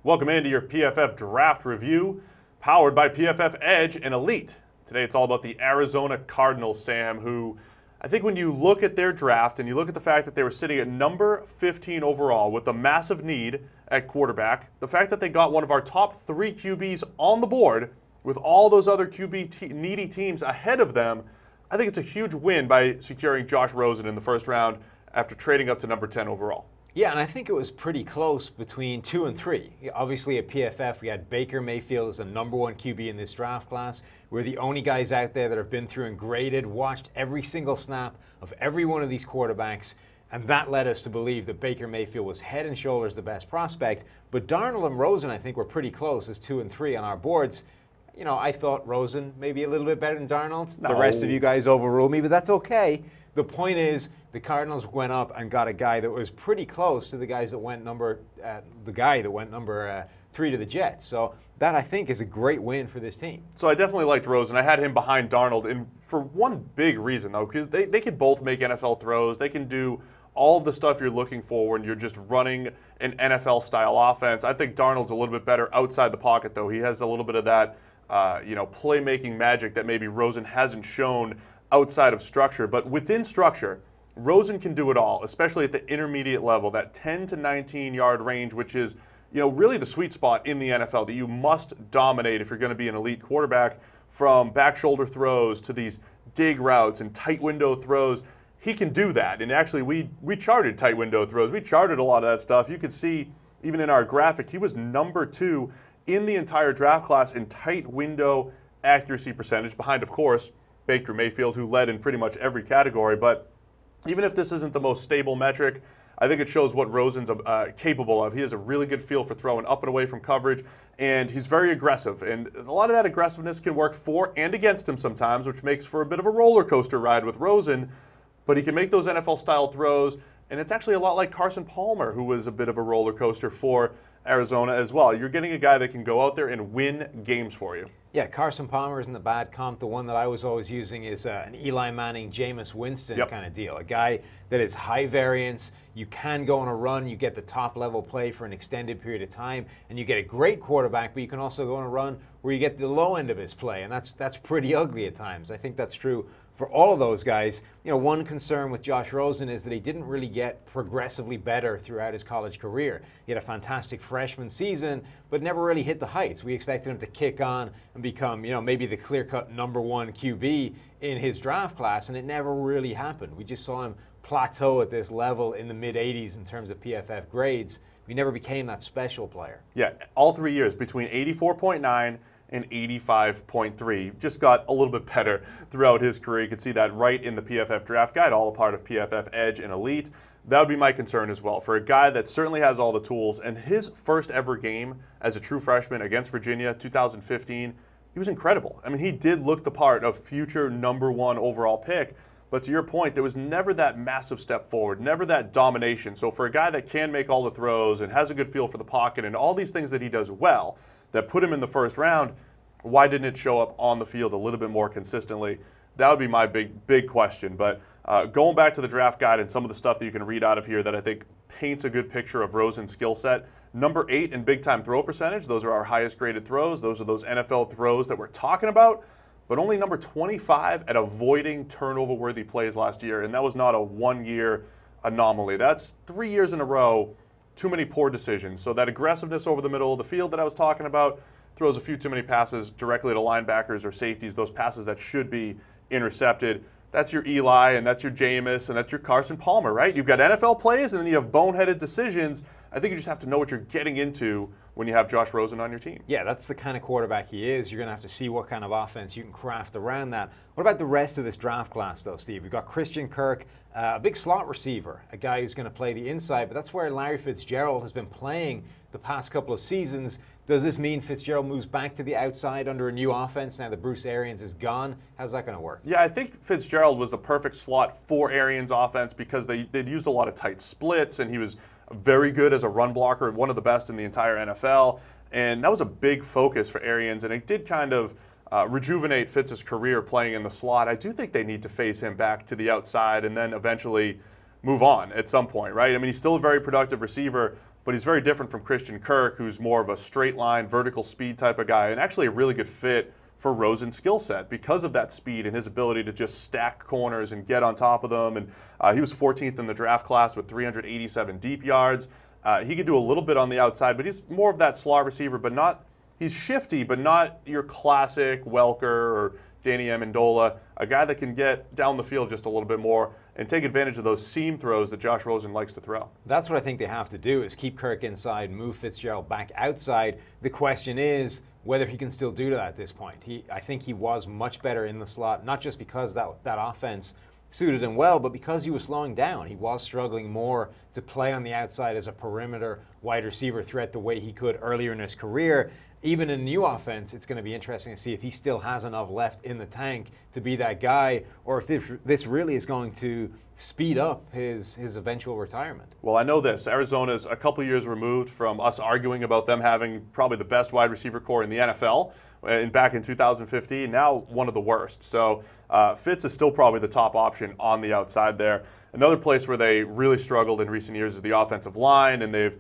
Welcome into your PFF Draft Review, powered by PFF Edge and Elite. Today it's all about the Arizona Cardinals, Sam, who I think when you look at their draft and you look at the fact that they were sitting at number 15 overall with a massive need at quarterback, the fact that they got one of our top 3 QBs on the board with all those other QB-needy teams ahead of them, I think it's a huge win by securing Josh Rosen in the first round after trading up to number 10 overall. Yeah, and I think it was pretty close between 2 and 3. Obviously at PFF, we had Baker Mayfield as the number 1 QB in this draft class. We're the only guys out there that have been through and graded, watched every single snap of every one of these quarterbacks, and that led us to believe that Baker Mayfield was head and shoulders the best prospect. But Darnold and Rosen, I think, were pretty close as 2 and 3 on our boards. You know, I thought Rosen maybe a little bit better than Darnold. No. The rest of you guys overruled me, but that's okay. The point is, the Cardinals went up and got a guy that was pretty close to the guy that went number 3 to the Jets. So that, I think, is a great win for this team. So I definitely liked Rosen. I had him behind Darnold, and for one big reason, though, because they can both make NFL throws. They can do all of the stuff you're looking for when you're just running an NFL-style offense. I think Darnold's a little bit better outside the pocket, though. He has a little bit of that playmaking magic that maybe Rosen hasn't shown outside of structure. But within structure, Rosen can do it all, especially at the intermediate level, that 10 to 19-yard range, which is really the sweet spot in the NFL that you must dominate if you're going to be an elite quarterback, from back shoulder throws to these dig routes and tight window throws. He can do that. And actually, we charted tight window throws. We charted a lot of that stuff. You could see, even in our graphic, he was number 2 in the entire draft class in tight window accuracy percentage, behind, of course, Baker Mayfield, who led in pretty much every category. But even if this isn't the most stable metric, I think it shows what Rosen's capable of. He has a really good feel for throwing up and away from coverage, and he's very aggressive. And a lot of that aggressiveness can work for and against him sometimes, which makes for a bit of a roller coaster ride with Rosen. But he can make those NFL-style throws, and it's actually a lot like Carson Palmer, who was a bit of a roller coaster for Arizona as well. You're getting a guy that can go out there and win games for you. Yeah, Carson Palmer isn't the bad comp. The one that I was always using is an Eli Manning, Jameis Winston kind of deal. A guy that is high variance. You can go on a run. You get the top level play for an extended period of time, and you get a great quarterback, but you can also go on a run where you get the low end of his play, and that's pretty ugly at times. I think that's true for all of those guys. One concern with Josh Rosen is that he didn't really get progressively better throughout his college career. He had a fantastic freshman season, but never really hit the heights. We expected him to kick on and become, maybe the clear-cut number 1 QB in his draft class, and it never really happened. We just saw him plateau at this level in the mid-80s in terms of PFF grades. He never became that special player. Yeah, all 3 years between 84.9 and 85.3. Just got a little bit better throughout his career. You can see that right in the PFF Draft Guide, all a part of PFF Edge and Elite. That would be my concern as well. For a guy that certainly has all the tools, and his first ever game as a true freshman against Virginia, 2015, he was incredible. I mean, he did look the part of future number 1 overall pick, but to your point, there was never that massive step forward, never that domination. So for a guy that can make all the throws and has a good feel for the pocket and all these things that he does well, that put him in the first round, why didn't it show up on the field a little bit more consistently? That would be my big question. But going back to the draft guide and some of the stuff that you can read out of here that I think paints a good picture of Rosen's skill set. Number 8 in big-time throw percentage. Those are our highest graded throws. Those are those NFL throws that we're talking about. But only number 25 at avoiding turnover-worthy plays last year. And that was not a one-year anomaly. That's 3 years in a row. Too many poor decisions. So that aggressiveness over the middle of the field that I was talking about, throws a few too many passes directly to linebackers or safeties, those passes that should be intercepted. That's your Eli, and that's your Jameis, and that's your Carson Palmer, right? You've got NFL plays, and then you have boneheaded decisions. I think you just have to know what you're getting into when you have Josh Rosen on your team. Yeah, that's the kind of quarterback he is. You're going to have to see what kind of offense you can craft around that. What about the rest of this draft class, though, Steve? We've got Christian Kirk, a big slot receiver, a guy who's going to play the inside, but that's where Larry Fitzgerald has been playing the past couple of seasons. Does this mean Fitzgerald moves back to the outside under a new offense now that Bruce Arians is gone? How's that going to work? Yeah, I think Fitzgerald was the perfect slot for Arians' offense because they'd used a lot of tight splits, and he was very good as a run blocker, one of the best in the entire NFL. And that was a big focus for Arians, and it did kind of rejuvenate Fitz's career playing in the slot. I do think they need to phase him back to the outside and then eventually move on at some point, right? I mean, he's still a very productive receiver, but he's very different from Christian Kirk, who's more of a straight line, vertical speed type of guy, and actually a really good fit for Rosen's skill set because of that speed and his ability to just stack corners and get on top of them. And he was 14th in the draft class with 387 deep yards. He could do a little bit on the outside, but he's more of that slot receiver, but not, he's shifty, but not your classic Welker or Danny Amendola, a guy that can get down the field just a little bit more and take advantage of those seam throws that Josh Rosen likes to throw. That's what I think they have to do, is keep Kirk inside, move Fitzgerald back outside. The question is whether he can still do that at this point. I think he was much better in the slot, not just because that offense suited him well, but because he was slowing down. He was struggling more to play on the outside as a perimeter wide receiver threat the way he could earlier in his career. Even in a new offense, it's going to be interesting to see if he still has enough left in the tank to be that guy, or if this really is going to speed up his eventual retirement. Well, I know this. Arizona's a couple years removed from us arguing about them having probably the best wide receiver core in the NFL. Back in 2015, now one of the worst. So Fitz is still probably the top option on the outside there. Another place where they really struggled in recent years is the offensive line, and they've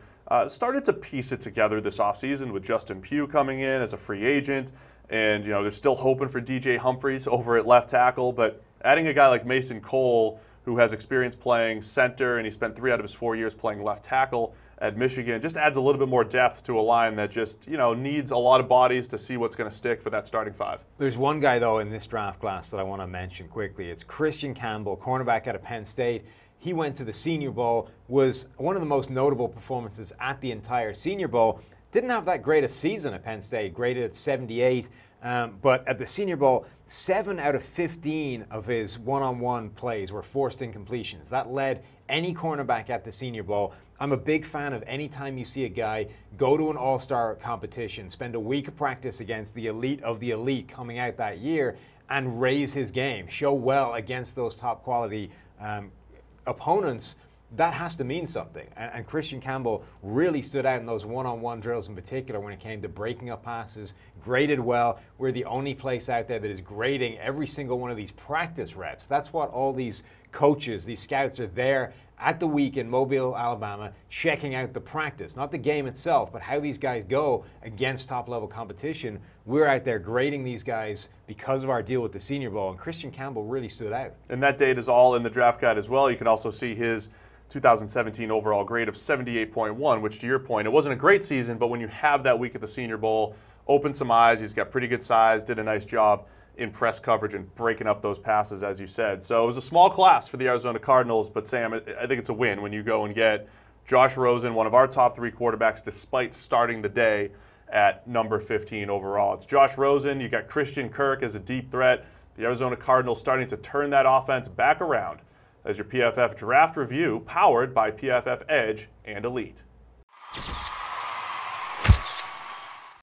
started to piece it together this offseason with Justin Pugh coming in as a free agent. And, they're still hoping for DJ Humphries over at left tackle, but adding a guy like Mason Cole, who has experience playing center, and he spent 3 out of his 4 years playing left tackle at Michigan, just adds a little bit more depth to a line that just, needs a lot of bodies to see what's going to stick for that starting 5. There's one guy, though, in this draft class that I want to mention quickly. It's Christian Campbell, cornerback out of Penn State. He went to the Senior Bowl, was one of the most notable performances at the entire Senior Bowl. Didn't have that great a season at Penn State, graded at 78. But at the Senior Bowl, 7 out of 15 of his one-on-one plays were forced incompletions. That led any cornerback at the Senior Bowl. I'm a big fan of any time you see a guy go to an all-star competition, spend a week of practice against the elite of the elite coming out that year, and raise his game, show well against those top quality opponents. That has to mean something. And Christian Campbell really stood out in those one-on-one drills in particular when it came to breaking up passes, graded well. We're the only place out there that is grading every single one of these practice reps. That's what all these coaches, these scouts are there at the week in Mobile, Alabama, checking out the practice, not the game itself, but how these guys go against top-level competition. We're out there grading these guys because of our deal with the Senior Bowl, and Christian Campbell really stood out. And that date is all in the draft guide as well. You can also see his 2017 overall grade of 78.1, which, to your point, it wasn't a great season, but when you have that week at the Senior Bowl, opened some eyes. He's got pretty good size, did a nice job in press coverage and breaking up those passes, as you said. So it was a small class for the Arizona Cardinals, but Sam, I think it's a win when you go and get Josh Rosen, one of our top 3 quarterbacks, despite starting the day at number 15 overall. It's Josh Rosen. You got Christian Kirk as a deep threat. The Arizona Cardinals starting to turn that offense back around as your PFF draft review, powered by PFF Edge and Elite.